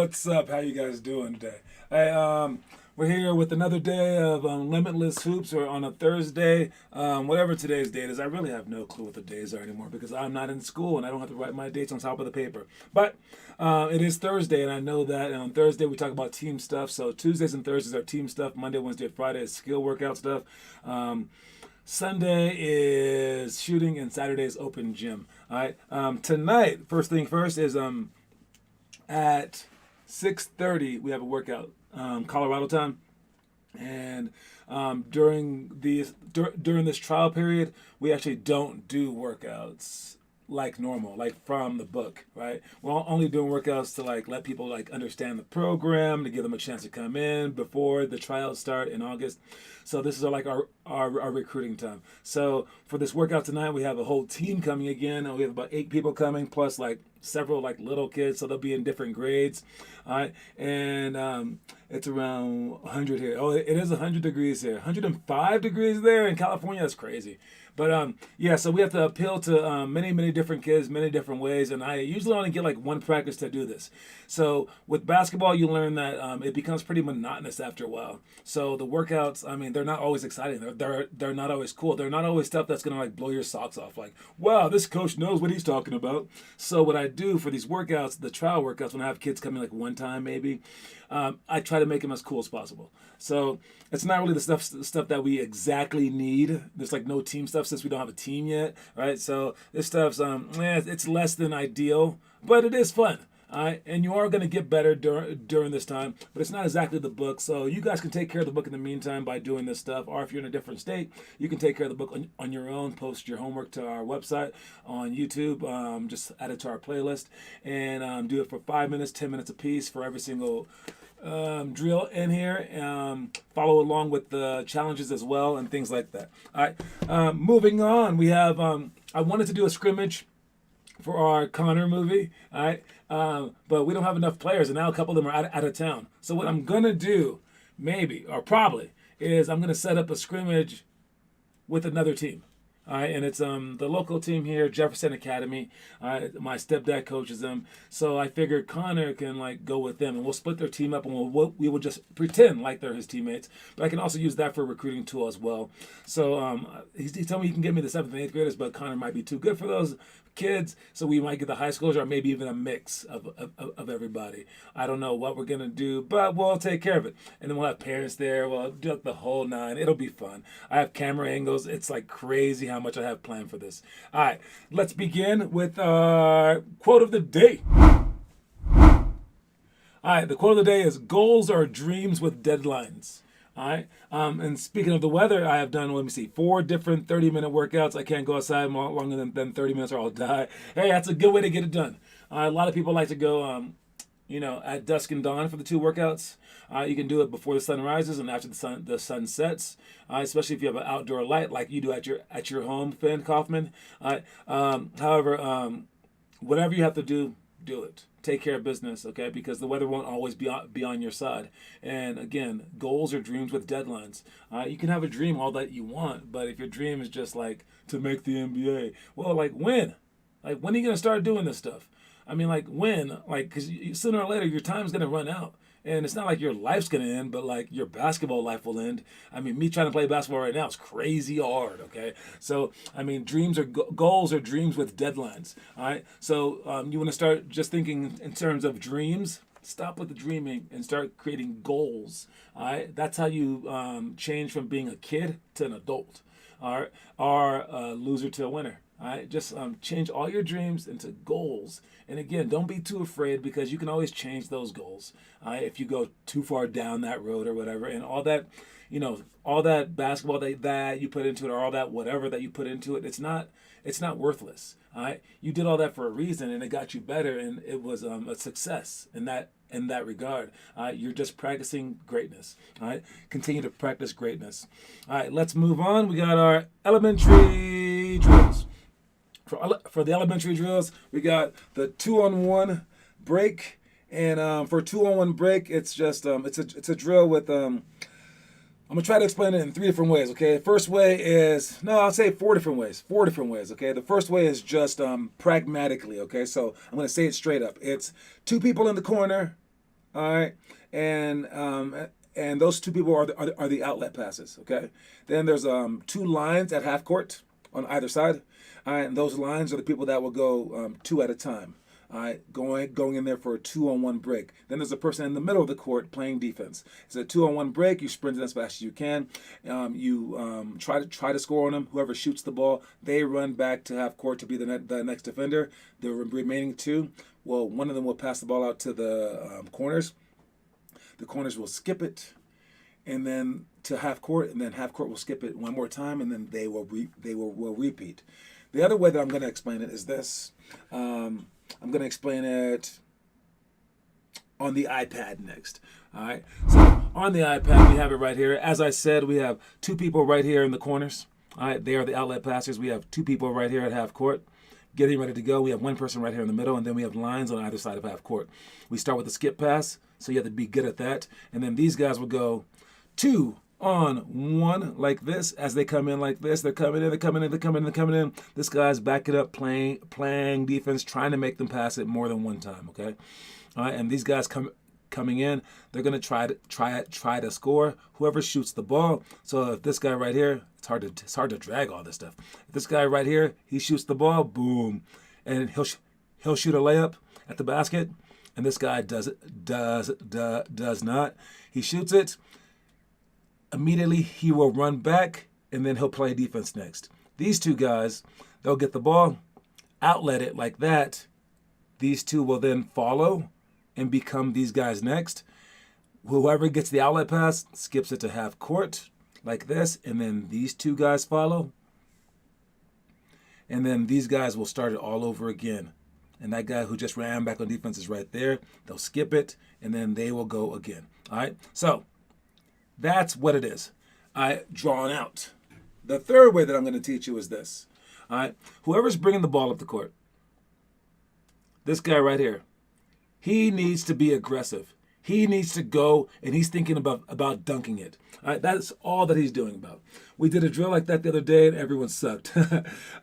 What's up? How you guys doing today? Hey, we're here with another day of Limitless Hoops, or on a Thursday, whatever today's date is. I really have no clue what the days are anymore because I'm not in school and I don't have to write my dates on top of the paper. But it is Thursday, and I know that on Thursday we talk about team stuff. So Tuesdays and Thursdays are team stuff. Monday, Wednesday, Friday is skill workout stuff. Sunday is shooting, and Saturday is open gym. All right. Tonight, first thing first is at 6:30 we have a workout, Colorado time, and during this trial period we actually don't do workouts like normal, like from the book, right? We're only doing workouts to like let people like understand the program, to give them a chance to come in before the trials start in August. So this is like our recruiting time. So for this workout tonight, we have a whole team coming again, and we have about 8 people coming, plus like several like little kids, so they'll be in different grades. All right, and it's around 100 here. Oh, it is 100 degrees here. 105 degrees there in California. That's crazy. But yeah, so we have to appeal to many different kids, many different ways, and I usually only get like one practice to do this. So with basketball, you learn that it becomes pretty monotonous after a while. So the workouts, I mean, they're not always exciting. They're not always cool. They're not always stuff that's gonna like blow your socks off. Like, wow, this coach knows what he's talking about. So what I do for these workouts, the trial workouts, when I have kids come in like one time maybe, I try to make them as cool as possible. So it's not really the stuff that we exactly need. There's like no team stuff since we don't have a team yet, right? So this stuff's it's less than ideal, but it is fun. All right, and you are going to get better during this time, but it's not exactly the book. So you guys can take care of the book in the meantime by doing this stuff. Or if you're in a different state, you can take care of the book on your own. Post your homework to our website on YouTube. Just add it to our playlist and do it for 5 minutes, 10 minutes a piece for every single drill in here. Follow along with the challenges as well and things like that. All right, moving on. We have I wanted to do a scrimmage for our Connor movie, all right? But we don't have enough players, and now a couple of them are out of town. So what I'm gonna do, maybe or probably, is I'm gonna set up a scrimmage with another team. All right, and it's the local team here, Jefferson Academy. My stepdad coaches them, so I figured Connor can like go with them, and we'll split their team up, and we will just pretend like they're his teammates. But I can also use that for a recruiting tool as well. So he told me he can get me the 7th and 8th graders, but Connor might be too good for those kids, so we might get the high schoolers, or maybe even a mix of everybody. I don't know what we're gonna do, but we'll take care of it. And then we'll have parents there. We'll do the whole 9. It'll be fun. I have camera angles. It's like crazy how much I have planned for this. All right, let's begin with our quote of the day. All right, the quote of the day is, "Goals are dreams with deadlines." All right. And speaking of the weather, I have done, let me see, 4 different 30-minute workouts. I can't go outside longer than 30 minutes or I'll die. Hey, that's a good way to get it done. A lot of people like to go, at dusk and dawn for the 2 workouts. You can do it before the sun rises and after the sun sets, especially if you have an outdoor light like you do at your home, Finn Kaufman. However, whatever you have to do it. Take care of business, okay? Because the weather won't always be on your side. And again, goals are dreams with deadlines. You can have a dream all that you want, but if your dream is just like to make the NBA, well, like when? Like when are you gonna start doing this stuff? I mean, like when? Like, because sooner or later your time's gonna run out. And it's not like your life's going to end, but like your basketball life will end. I mean, me trying to play basketball right now is crazy hard, okay? So, I mean, goals are dreams with deadlines, all right? So you want to start just thinking in terms of dreams. Stop with the dreaming and start creating goals, all right? That's how you change from being a kid to an adult, all right? Or a loser to a winner. All right, just change all your dreams into goals. And again, don't be too afraid, because you can always change those goals. If you go too far down that road or whatever, and all that, all that basketball that you put into it, or all that whatever that you put into it, it's not worthless. All right, you did all that for a reason, and it got you better, and it was a success in that regard. You're just practicing greatness. All right, continue to practice greatness. All right, let's move on. We got our elementary drills. For the elementary drills, we got the 2-on-1 break, and for 2-on-1 break, it's just it's a drill with I'm gonna try to explain it in 3 different ways. Okay, first way is I'll say 4 different ways. 4 different ways. Okay, the first way is just pragmatically. Okay, so I'm gonna say it straight up. It's 2 people in the corner, All right, and those two people are the outlet passes. Okay, then there's two lines at half court on either side. All right, and those lines are the people that will go two at a time. All right, going in there for a 2-on-1 break. Then there's a person in the middle of the court playing defense. It's a 2-on-1 break. You sprint as fast as you can. You try to score on them. Whoever shoots the ball, they run back to half court to be the next defender. The remaining two, well, one of them will pass the ball out to the corners. The corners will skip it, and then to half court, and then half court will skip it one more time, and then they will repeat. The other way that I'm going to explain it is this. I'm going to explain it on the iPad next. All right. So on the iPad, we have it right here. As I said, we have two people right here in the corners. All right. They are the outlet passers. We have two people right here at half court getting ready to go. We have one person right here in the middle, and then we have lines on either side of half court. We start with the skip pass, so you have to be good at that. And then these guys will go 2-on-1 like this. As they come in like this, they're coming in. This guy's backing up, playing defense, trying to make them pass it more than one time. Okay, all right. And these guys coming in, they're gonna try to score. Whoever shoots the ball. So if this guy right here, it's hard to drag all this stuff. If this guy right here, he shoots the ball, boom, and he'll shoot a layup at the basket, and this guy does not. He shoots it. Immediately, he will run back, and then he'll play defense next. These two guys, they'll get the ball, outlet it like that. These two will then follow and become these guys next. Whoever gets the outlet pass skips it to half court like this, and then these two guys follow. And then these guys will start it all over again. And that guy who just ran back on defense is right there. They'll skip it, and then they will go again. All right? So that's what it is. Drawn out. The third way that I'm going to teach you is this. All right? Whoever's bringing the ball up the court, this guy right here, he needs to be aggressive. He needs to go, and he's thinking about dunking it. All right, that's all that he's doing about. We did a drill like that the other day, and everyone sucked.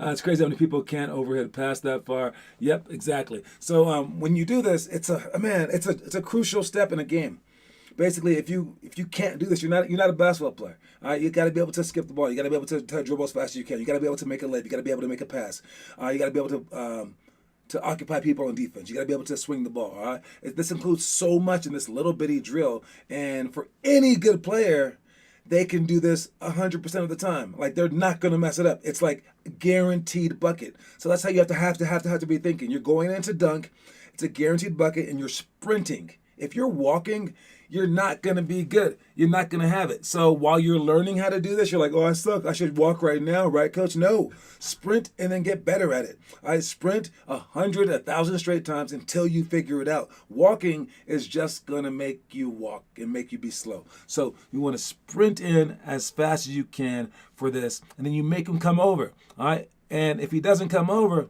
It's crazy how many people can't overhead pass that far. Yep, exactly. So when you do this, it's a crucial step in a game. Basically, if you can't do this, you're not a basketball player. All right, you got to be able to skip the ball. You got to be able to dribble as fast as you can. You got to be able to make a layup. You got to be able to make a pass. You got to be able to occupy people on defense. You got to be able to swing the ball. All right, this includes so much in this little bitty drill. And for any good player, they can do this 100% of the time. Like, they're not going to mess it up. It's like guaranteed bucket. So that's how you have to be thinking. You're going in to dunk. It's a guaranteed bucket, and you're sprinting. If you're walking, you're not going to be good. You're not going to have it. So while you're learning how to do this, you're like, oh, I suck. I should walk right now, right, coach? No. Sprint and then get better at it. I sprint 100, 1,000 straight times until you figure it out. Walking is just going to make you walk and make you be slow. So you want to sprint in as fast as you can for this, and then you make him come over, all right? And if he doesn't come over,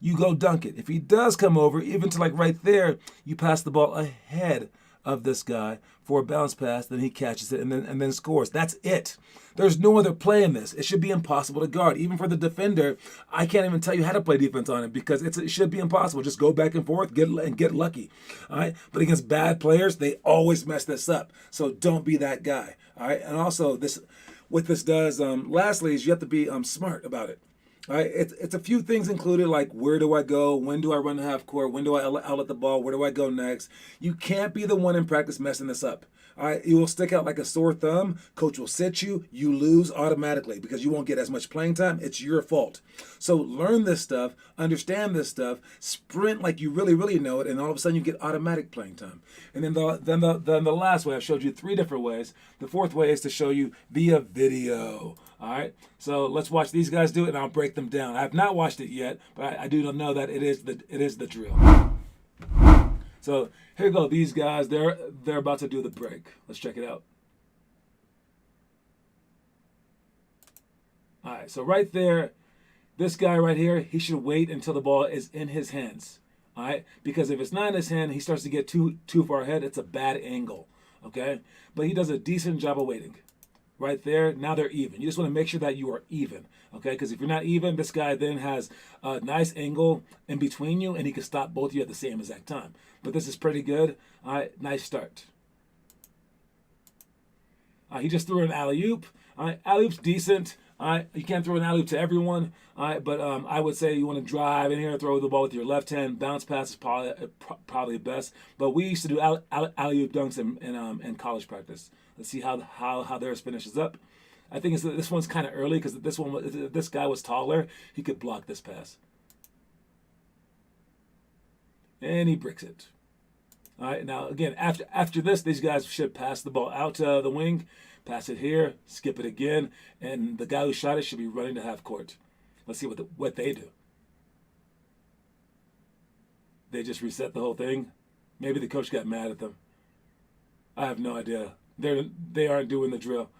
you go dunk it. If he does come over, even to like right there, you pass the ball ahead of this guy for a bounce pass, then he catches it and then scores. That's it. There's no other play in this. It should be impossible to guard. Even for the defender, I can't even tell you how to play defense on it because it should be impossible. Just go back and forth, get lucky. All right. But against bad players, they always mess this up. So don't be that guy. All right. And also what this does, lastly, is you have to be smart about it. All right, it's a few things included, like where do I go, when do I run the half court, when do I outlet the ball, where do I go next. You can't be the one in practice messing this up. All right, you will stick out like a sore thumb. Coach will sit you. You lose automatically because you won't get as much playing time. It's your fault. So learn this stuff, understand this stuff, sprint like you really, really know it, and all of a sudden you get automatic playing time. And then the last way, I've showed you 3 different ways. The fourth way is to show you via video. All right, so let's watch these guys do it, and I'll break them down. I have not watched it yet, but I do know that it is the drill. So here we go. These guys, they're about to do the break. Let's check it out. All right, so right there, this guy right here, he should wait until the ball is in his hands. All right, because if it's not in his hand, he starts to get too far ahead. It's a bad angle. Okay, but he does a decent job of waiting. right there, now they're even. You just want to make sure that you are even, okay? Because if you're not even, this guy then has a nice angle in between you, and he can stop both of you at the same exact time. But this is pretty good. All right, nice start. He just threw an alley-oop. All right, alley-oop's decent. All right, you can't throw an alley-oop to everyone. All right, but I would say you want to drive in here, throw the ball with your left hand. Bounce pass is probably best. But we used to do alley-oop dunks in college practice. Let's see how theirs finishes up. I think this one's kind of early because this guy was taller. He could block this pass, and he bricks it. All right, now again, after this, these guys should pass the ball out to the wing, pass it here, skip it again, and the guy who shot it should be running to half court. Let's see what they do. They just reset the whole thing. Maybe the coach got mad at them. I have no idea. They aren't doing the drill.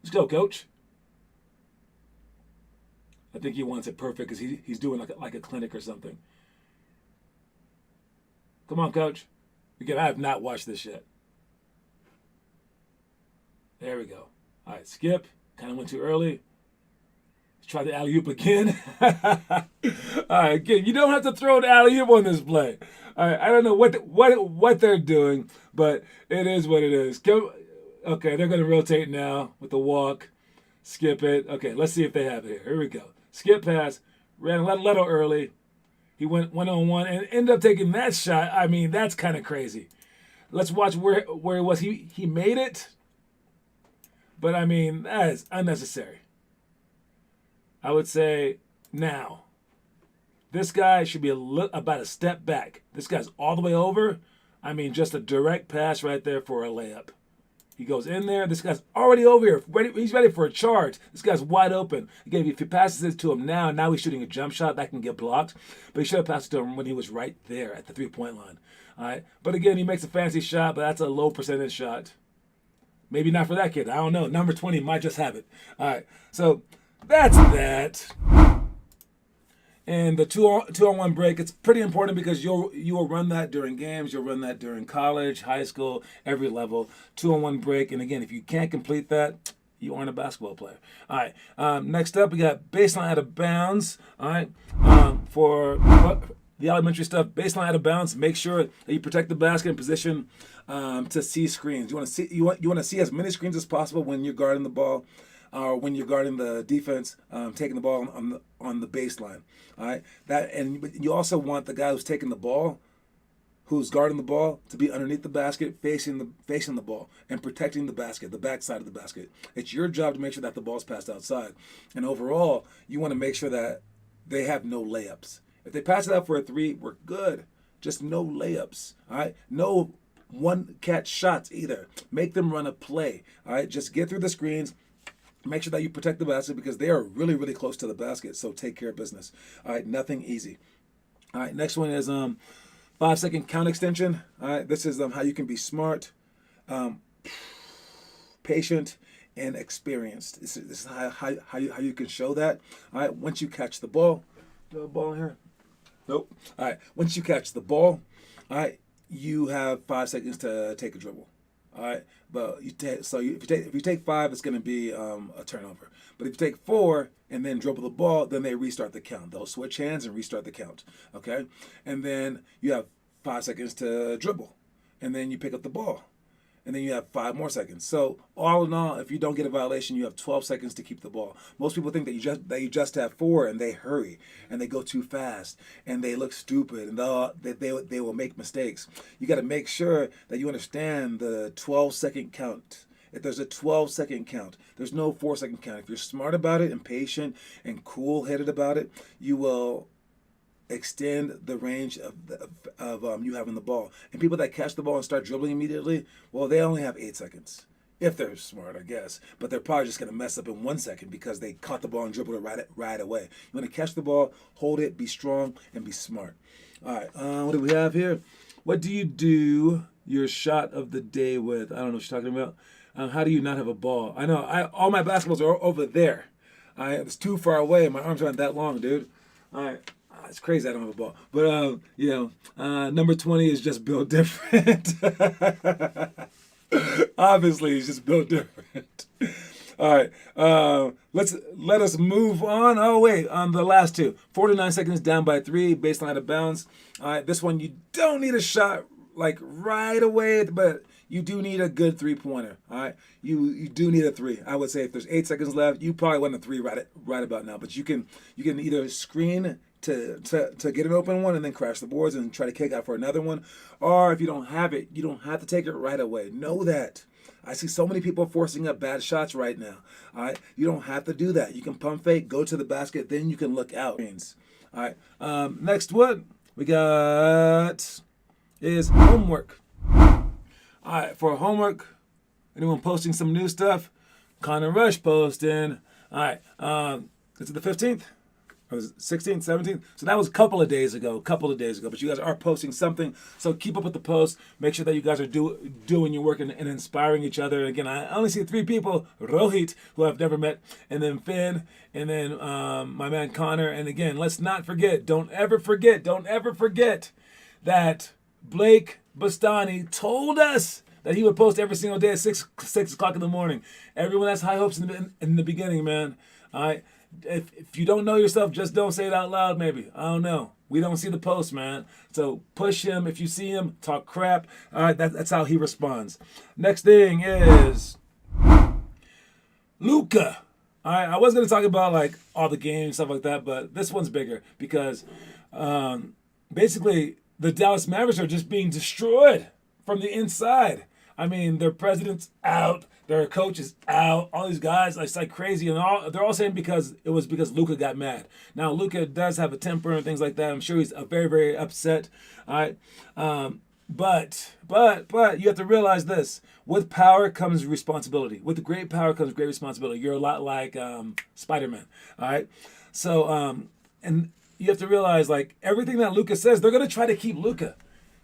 Let's go, coach. I think he wants it perfect because he's doing like a clinic or something. Come on, coach. Again, I have not watched this yet. There we go. All right, skip. Kind of went too early. Let's try the alley-oop again. All right, again, you don't have to throw an alley-oop on this play. All right, I don't know what they're doing, but it is what it is. Okay, they're going to rotate now with the walk. Skip it. Okay, let's see if they have it here. Here we go. Skip pass. Ran a little early. He went one-on-one and ended up taking that shot. I mean, that's kind of crazy. Let's watch where it was. He made it, but I mean, that is unnecessary. I would say now, this guy should be about a step back. This guy's all the way over. I mean, just a direct pass right there for a layup. He goes in there. This guy's already over here. He's ready for a charge. This guy's wide open. Again, if he passes it to him now he's shooting a jump shot that can get blocked. But he should have passed it to him when he was right there at the three-point line. All right. But again, he makes a fancy shot, but that's a low percentage shot. Maybe not for that kid. I don't know. Number 20 might just have it. All right. So that's that. And the two-on-one break, it's pretty important because you will run that during games. You'll run that during college, high school, every level. Two-on-one break. And again, if you can't complete that, you aren't a basketball player. All right. Next up, we got baseline out of bounds. All right. For the elementary stuff, baseline out of bounds. Make sure that you protect the basket in position to see screens. You want to see as many screens as possible when you're guarding the ball. Or when you're guarding the defense, taking the ball on the baseline, all right. But you also want the guy who's taking the ball, who's guarding the ball, to be underneath the basket, facing the ball, and protecting the basket, the backside of the basket. It's your job to make sure that the ball's passed outside, and overall, you want to make sure that they have no layups. If they pass it out for a three, we're good. Just no layups, all right. No one catch shots either. Make them run a play, all right. Just get through the screens. Make sure that you protect the basket because they are really, really close to the basket. So take care of business. All right, nothing easy. All right, next one is 5-second count extension. All right, this is how you can be smart, patient, and experienced. This is how you can show that. All right, once you catch the ball, no ball here. Nope. All right, once you catch the ball, all right, you have 5 seconds to take a dribble. All right, but if you take 5, it's going to be a turnover. But if you take 4 and then dribble the ball, then they restart the count. They'll switch hands and restart the count. Okay, and then you have 5 seconds to dribble, and then you pick up the ball, and then you have 5 more seconds. So all in all, if you don't get a violation, you have 12 seconds to keep the ball. Most people think that you just have 4, and they hurry and they go too fast and they look stupid and they will make mistakes. You got to make sure that you understand the 12-second count. If there's a 12-second count, there's no 4-second count. If you're smart about it and patient and cool-headed about it, you will extend the range of you having the ball. And people that catch the ball and start dribbling immediately, well, they only have 8 seconds. If they're smart, I guess. But they're probably just going to mess up in 1 second because they caught the ball and dribbled it right away. You want to catch the ball, hold it, be strong, and be smart. All right, what do we have here? What do you do your shot of the day with? I don't know what you're talking about. How do you not have a ball? I know. All my basketballs are over there. It's too far away. My arms aren't that long, dude. All right. It's crazy I don't have a ball. But, number 20 is just built different. Obviously, he's just built different. All right. Let us move on. Oh wait, on the last two. 49 seconds down by 3, baseline out of bounds. All right, this one you don't need a shot like right away, but you do need a good 3-pointer. All right, you do need a 3. I would say if there's 8 seconds left, you probably want a 3 right about now. But you can either screen to get an open one and then crash the boards and try to kick out for another one, or if you don't have it, you don't have to take it right away. Know that. I see so many people forcing up bad shots right now. All right, you don't have to do that. You can pump fake, go to the basket, then you can look out. All right, next one we got is homework. All right, for homework, anyone posting some new stuff? Connor Rush posting. All right, is it the 15th? Or was it 16th, 17th? So that was a couple of days ago. But you guys are posting something. So keep up with the posts. Make sure that you guys are doing your work and inspiring each other. And again, I only see 3 people. Rohit, who I've never met, and then Finn, and then my man Connor. And again, let's not forget, don't ever forget that Blake Bastani told us that he would post every single day at 6 o'clock in the morning. Everyone has high hopes in the beginning, man. All right. If you don't know yourself, just don't say it out loud, maybe. I don't know. We don't see the post, man. So push him. If you see him, talk crap. All right, that's how he responds. Next thing is Luka. All right, I was going to talk about like all the games, stuff like that, but this one's bigger because basically the Dallas Mavericks are just being destroyed from the inside. I mean, their president's out. Their coach is out. All these guys, it's like crazy, and they're all saying because Luka got mad. Now Luka does have a temper and things like that. I'm sure he's very, very upset. All right, but you have to realize this: with power comes responsibility. With great power comes great responsibility. You're a lot like Spider-Man. All right, so and you have to realize like everything that Luka says, they're gonna try to keep Luka.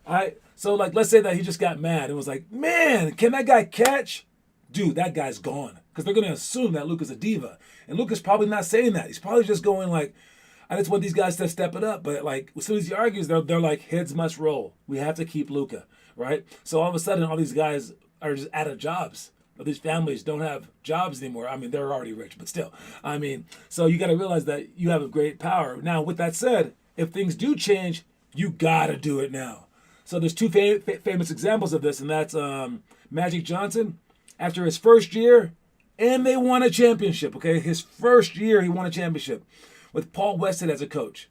All right, so like let's say that he just got mad and was like, man, can that guy catch? Dude, that guy's gone. Because they're going to assume that Luka's a diva. And Luka's probably not saying that. He's probably just going like, I just want these guys to step it up. But like, as soon as he argues, they're like, heads must roll. We have to keep Luka, right? So all of a sudden, all these guys are just out of jobs. These families don't have jobs anymore. I mean, they're already rich, but still. I mean, so you got to realize that you have a great power. Now, with that said, if things do change, you got to do it now. So there's 2 famous examples of this, and that's Magic Johnson. After his first year, and they won a championship, okay? His first year, he won a championship with Paul Westhead as a coach.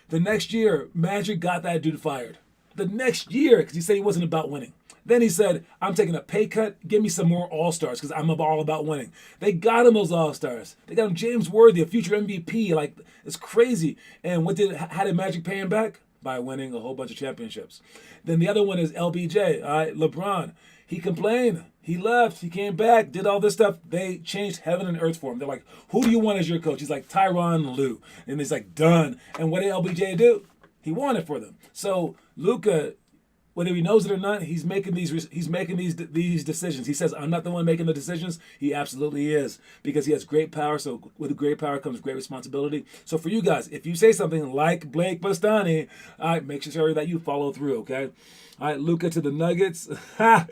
The next year, Magic got that dude fired. The next year, because he said he wasn't about winning. Then he said, I'm taking a pay cut. Give me some more All-Stars because I'm all about winning. They got him those All-Stars. They got him James Worthy, a future MVP. Like, it's crazy. And how did Magic pay him back? By winning a whole bunch of championships. Then the other one is LBJ, all right? LeBron. He complained. He left. He came back, did all this stuff. They changed heaven and earth for him. They're like, who do you want as your coach? He's like, Tyronn Lue. And he's like, done. And what did LBJ do? He won it for them. So Luka, whether he knows it or not, he's making these decisions. He says, I'm not the one making the decisions. He absolutely is because he has great power. So with great power comes great responsibility. So for you guys, if you say something like Blake Bastani, all right, make sure that you follow through, okay? All right, Luka to the Nuggets. I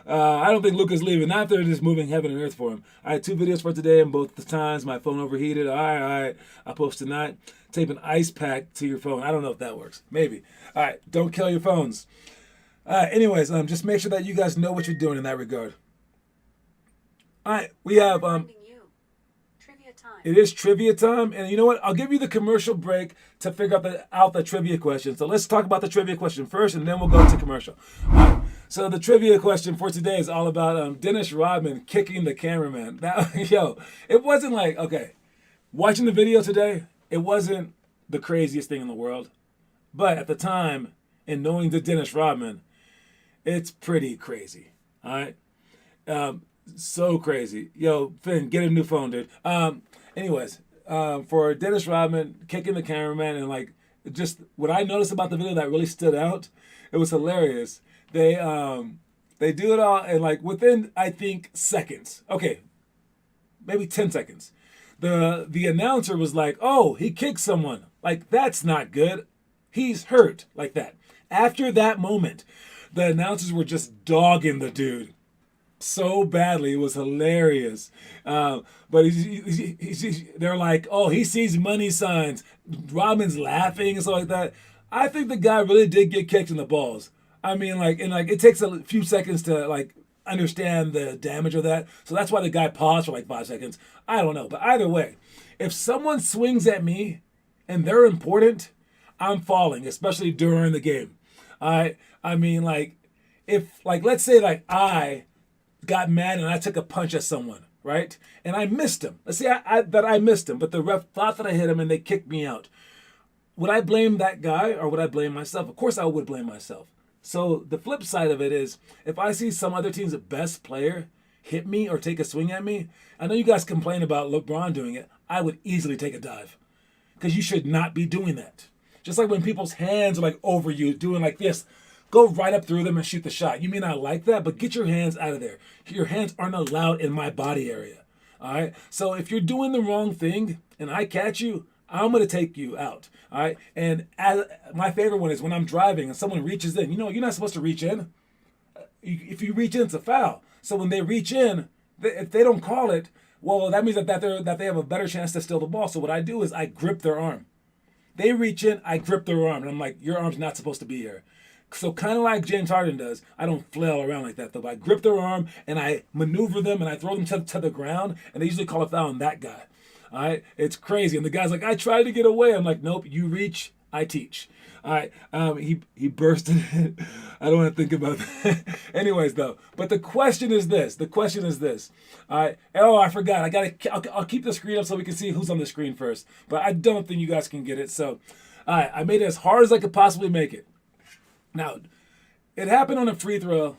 don't think Luka's leaving. Not they're just moving heaven and earth for him. I had 2 videos for today, and both the times my phone overheated. All right. I'll post tonight. Tape an ice pack to your phone. I don't know if that works. Maybe. All right, don't kill your phones. Anyways, just make sure that you guys know what you're doing in that regard. All right, we have it is trivia time, and you know what? I'll give you the commercial break to figure out the trivia question. So let's talk about the trivia question first, and then we'll go to commercial. All right. So the trivia question for today is all about Dennis Rodman kicking the cameraman. Now, it wasn't like, okay, watching the video today, it wasn't the craziest thing in the world, but at the time, and knowing the Dennis Rodman, it's pretty crazy. All right. So crazy. Yo, Finn, get a new phone, dude. Anyways, for Dennis Rodman kicking the cameraman and like just what I noticed about the video that really stood out, it was hilarious. They do it all and like within I think seconds. Okay, maybe 10 seconds. The announcer was like, "Oh, he kicked someone. Like that's not good. He's hurt." Like that. After that moment, the announcers were just dogging the dude. so badly. It was hilarious. But they're like, oh, he sees money signs. Robin's laughing and stuff like that. I think the guy really did get kicked in the balls. I mean, like, and like, it takes a few seconds to like understand the damage of that. So that's why the guy paused for like 5 seconds. I don't know, but either way, if someone swings at me and they're important, I'm falling, especially during the game. I mean, like, if like let's say like I got mad and I took a punch at someone, right? And I missed him. Let's say that I missed him, but the ref thought that I hit him and they kicked me out. Would I blame that guy or would I blame myself? Of course I would blame myself. So the flip side of it is if I see some other team's best player hit me or take a swing at me, I know you guys complain about LeBron doing it. I would easily take a dive because you should not be doing that. Just like when people's hands are like over you doing like this, go right up through them and shoot the shot. You may not like that, but get your hands out of there. Your hands aren't allowed in my body area. All right. So if you're doing the wrong thing and I catch you, I'm going to take you out. All right. And my favorite one is when I'm driving and someone reaches in. You know, you're not supposed to reach in. If you reach in, it's a foul. So when they reach in, if they don't call it, well, that means that they have a better chance to steal the ball. So what I do is I grip their arm. They reach in, I grip their arm. And I'm like, your arm's not supposed to be here. So kind of like James Harden does, I don't flail around like that though. I grip their arm and I maneuver them and I throw them to the ground. And they usually call a foul on that guy. All right, it's crazy. And the guy's like, I tried to get away. I'm like, nope, you reach, I teach. All right, he bursted it. I don't want to think about that. Anyways, though, but the question is this. All right. Oh, I forgot. I'll keep the screen up so we can see who's on the screen first. But I don't think you guys can get it. So, all right, I made it as hard as I could possibly make it. Now, it happened on a free throw.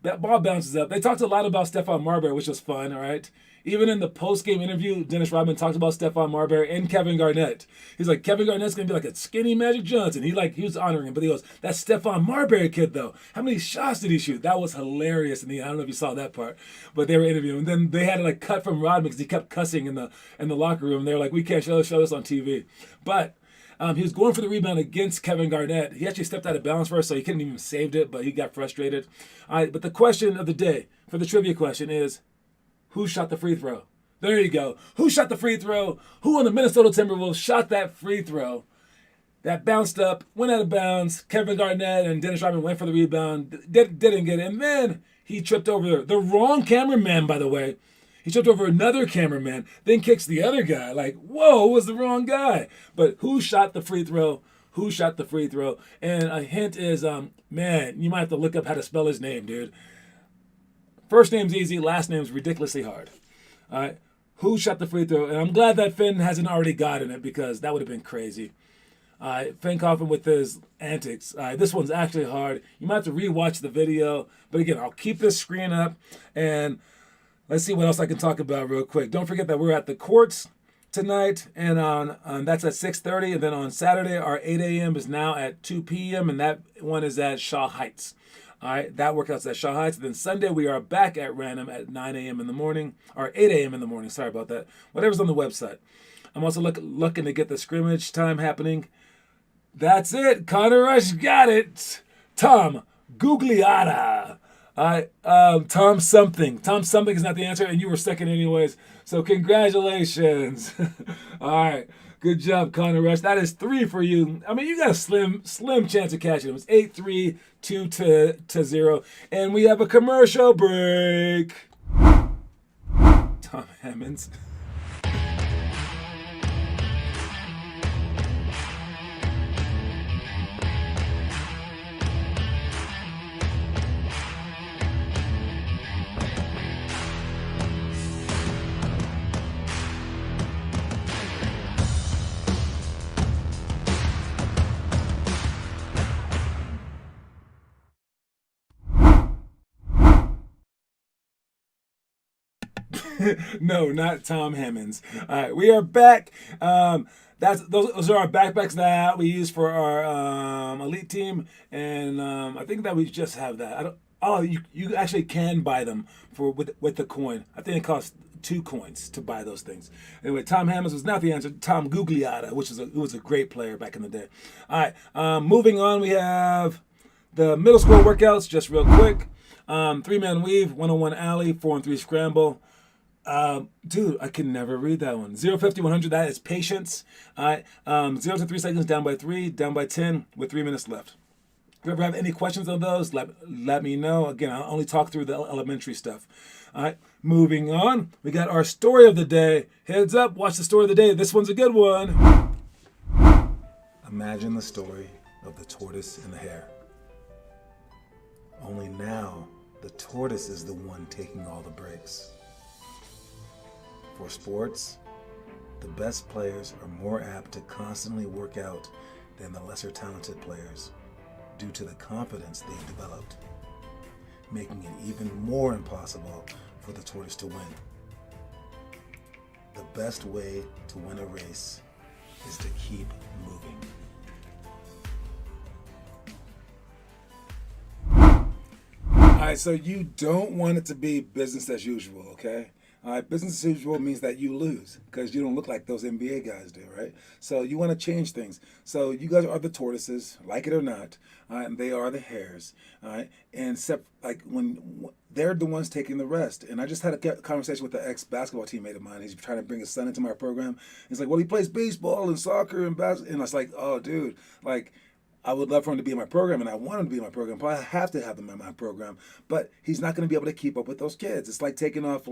That ball bounces up. They talked a lot about Stephon Marbury, which was fun, all right? Even in the post-game interview, Dennis Rodman talked about Stephon Marbury and Kevin Garnett. He's like, Kevin Garnett's going to be like a skinny Magic Johnson. He was honoring him, but he goes, that's Stephon Marbury kid, though. How many shots did he shoot? That was hilarious. And I don't know if you saw that part, but they were interviewing. And then they had to like cut from Rodman because he kept cussing in the locker room. They were like, we can't show this on TV. But he was going for the rebound against Kevin Garnett. He actually stepped out of balance first, so he couldn't even saved it, but he got frustrated. All right, but the question of the day, for the trivia question is, who shot the free throw? There you go. Who shot the free throw? Who on the Minnesota Timberwolves shot that free throw? That bounced up, went out of bounds. Kevin Garnett and Dennis Rodman went for the rebound, didn't get it. And then he tripped over the wrong cameraman, by the way. He tripped over another cameraman, then kicks the other guy. Like, whoa, it was the wrong guy. But who shot the free throw? Who shot the free throw? And a hint is, man, you might have to look up how to spell his name, dude. First name's easy, last name's ridiculously hard. All right, who shot the free throw? And I'm glad that Finn hasn't already gotten it because that would have been crazy. Finn Coffin with his antics. This one's actually hard. You might have to rewatch the video. But again, I'll keep this screen up and let's see what else I can talk about real quick. Don't forget that we're at the courts tonight, and that's at 6:30. And then on Saturday, our 8 a.m. is now at 2 p.m., and that one is at Shaw Heights. All right, that workout's at Shaw Heights. And then Sunday, we are back at Random at 9 a.m. in the morning, or 8 a.m. in the morning. Sorry about that. Whatever's on the website. I'm also looking to get the scrimmage time happening. That's it. Connor Rush got it. Tom Gugliotta. Tom something. Tom something is not the answer, and you were second anyways. So congratulations. All right. Good job, Connor Rush. That is 3 for you. I mean, you got a slim chance of catching it. It was 8-3, 2-0. And we have a commercial break. Tom Hammonds. No, not Tom Hammonds. All right, we are back. Those are our backpacks that we use for our elite team, and I think that we just have that. You actually can buy them with the coin. I think it costs 2 coins to buy those things. Anyway, Tom Hammonds was not the answer. Tom Gugliotta, who was a great player back in the day. All right, moving on, we have the middle school workouts. Just real quick. 3-man weave, 101 alley, 4-3 scramble. Dude, I can never read that one. 0 50 100, that is patience. All right. 0 to 3 seconds, down by 3, down by 10 with 3 minutes left. If you ever have any questions on those, let me know. Again, I'll only talk through the elementary stuff. All right, moving on. We got our story of the day. Heads up, watch the story of the day. This one's a good one. Imagine the story of the tortoise and the hare. Only now, the tortoise is the one taking all the breaks. For sports, the best players are more apt to constantly work out than the lesser talented players due to the confidence they've developed, making it even more impossible for the tortoise to win. The best way to win a race is to keep moving. All right, so you don't want it to be business as usual, okay? All right, business as usual means that you lose because you don't look like those NBA guys do, right? So you want to change things. So you guys are the tortoises, like it or not, and they are the hares, all right? And when they're the ones taking the rest. And I just had a conversation with an ex-basketball teammate of mine. He's trying to bring his son into my program. He's like, well, he plays baseball and soccer and basketball. And I was like, oh, dude, like, I would love for him to be in my program, and I want him to be in my program, but I have to have him in my program. But he's not going to be able to keep up with those kids. It's like taking off,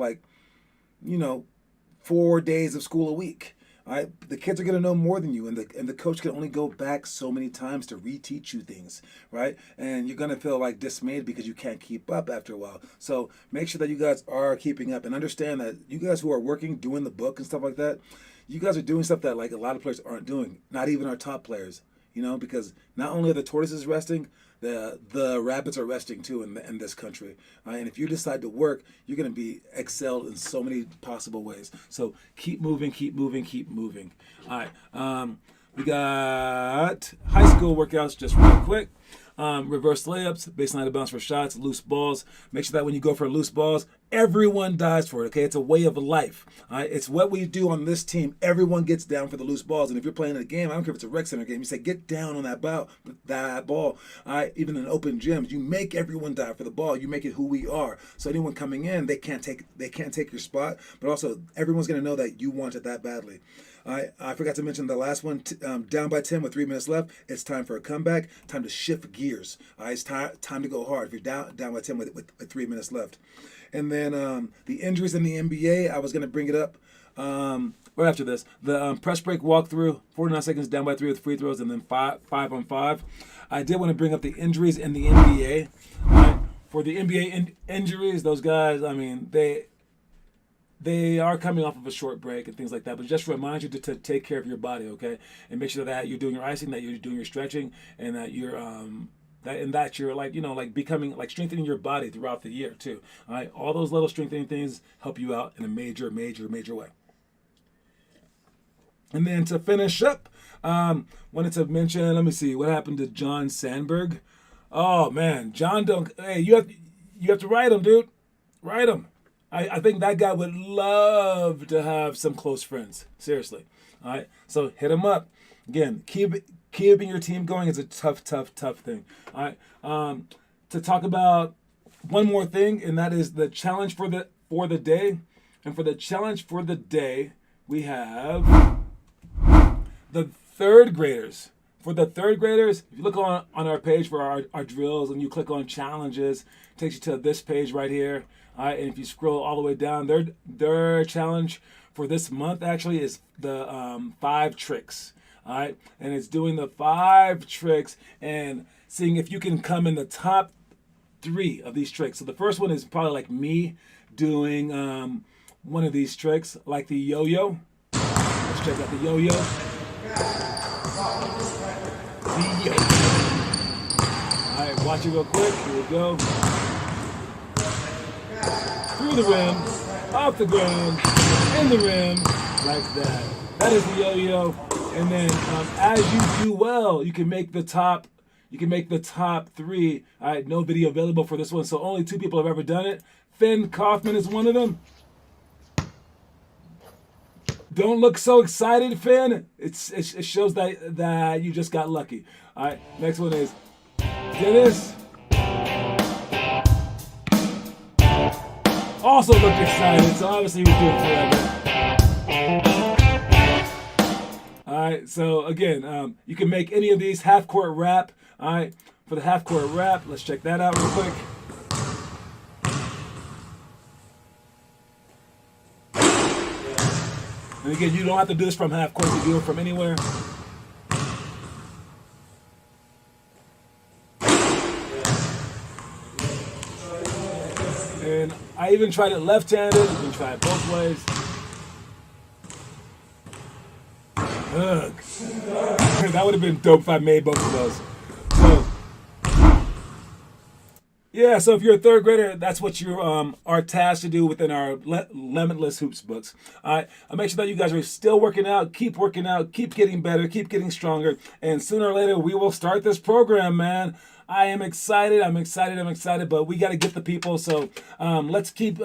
4 days of school a week. All right? The kids are going to know more than you, and the coach can only go back so many times to reteach you things, right? And you're going to feel like dismayed because you can't keep up after a while. So make sure that you guys are keeping up and understand that you guys who are working, doing the book and stuff like that, you guys are doing stuff that like a lot of players aren't doing, not even our top players. Because not only are the tortoises resting, the rabbits are resting too in this country. And if you decide to work, you're going to be excelled in so many possible ways. So keep moving, keep moving, keep moving. All right. We got high school workouts just real quick. Reverse layups, baseline to bounce for shots, loose balls. Make sure that when you go for loose balls, everyone dies for it, okay? It's a way of life, all right? It's what we do on this team. Everyone gets down for the loose balls. And if you're playing in a game, I don't care if it's a rec center game, you say, get down on that ball, all right? Even in open gyms, you make everyone die for the ball. You make it who we are. So anyone coming in, they can't take your spot, but also everyone's going to know that you want it that badly. I forgot to mention the last one, down by 10 with 3 minutes left. It's time for a comeback, time to shift gears. It's time to go hard if you're down by 10 with 3 minutes left. And then the injuries in the NBA, I was going to bring it up right after this. The press break walkthrough, 49 seconds down by 3 with free throws, and then 5 on 5. I did want to bring up the injuries in the NBA. For the NBA injuries, those guys, I mean, they are coming off of a short break and things like that, but just remind you to take care of your body, okay? And make sure that you're doing your icing, that you're doing your stretching, and that you're that you're becoming strengthening your body throughout the year too. All right, all those little strengthening things help you out in a major way. And then to finish up, wanted to mention. Let me see what happened to John Sandberg. Oh man, John, you have to write him, dude. Write him. I think that guy would love to have some close friends. Seriously. All right. So hit him up. Again, keeping your team going is a tough thing. All right. To talk about one more thing, and that is the challenge for the day. And for the challenge for the day, we have the third graders. For the third graders, if you look on our page for our drills and you click on challenges, it takes you to this page right here. All right, and if you scroll all the way down, their challenge for this month actually is the 5 tricks. All right, and it's doing the 5 tricks and seeing if you can come in the top 3 of these tricks. So the first one is probably like me doing one of these tricks, like the yo-yo. Let's check out the yo-yo. The yo-yo. All right, watch it real quick. Here we go. Through the rim, off the ground, in the rim, like that. That is the yo-yo. And then as you do well, you can make the top 3. All right, no video available for this one, so only 2 people have ever done it. Finn Kaufman is one of them. Don't look so excited, Finn. It shows that you just got lucky. All right, next one is Dennis also looked excited. So obviously he was doing forever. All right. So again, you can make any of these half court wrap. All right. For the half court wrap, let's check that out real quick. And again, you don't have to do this from half court. You do it from anywhere. And I even tried it left-handed. You can try it both ways. Ugh. That would have been dope if I made both of those. So, yeah, so if you're a third grader, that's what you are tasked to do within our Limitless Hoops books. All right, I'll make sure that you guys are still working out, keep getting better, keep getting stronger, and sooner or later we will start this program, man. I am excited. I'm excited, but we got to get the people. So let's keep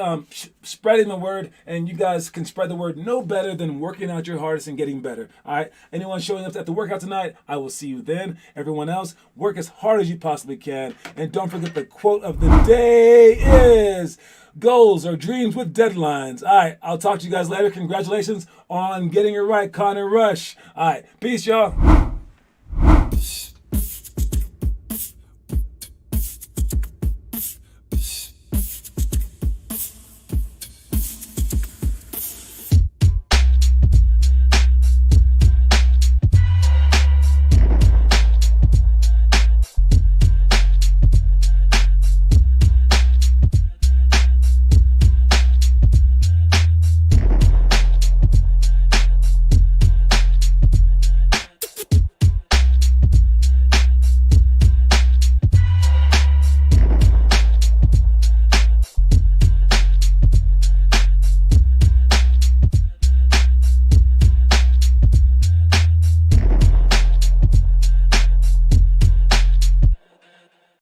spreading the word, and you guys can spread the word no better than working out your hardest and getting better. All right. Anyone showing up at the workout tonight, I will see you then. Everyone else, work as hard as you possibly can. And don't forget the quote of the day is, goals are dreams with deadlines. All right. I'll talk to you guys later. Congratulations on getting it right, Connor Rush. All right. Peace, y'all.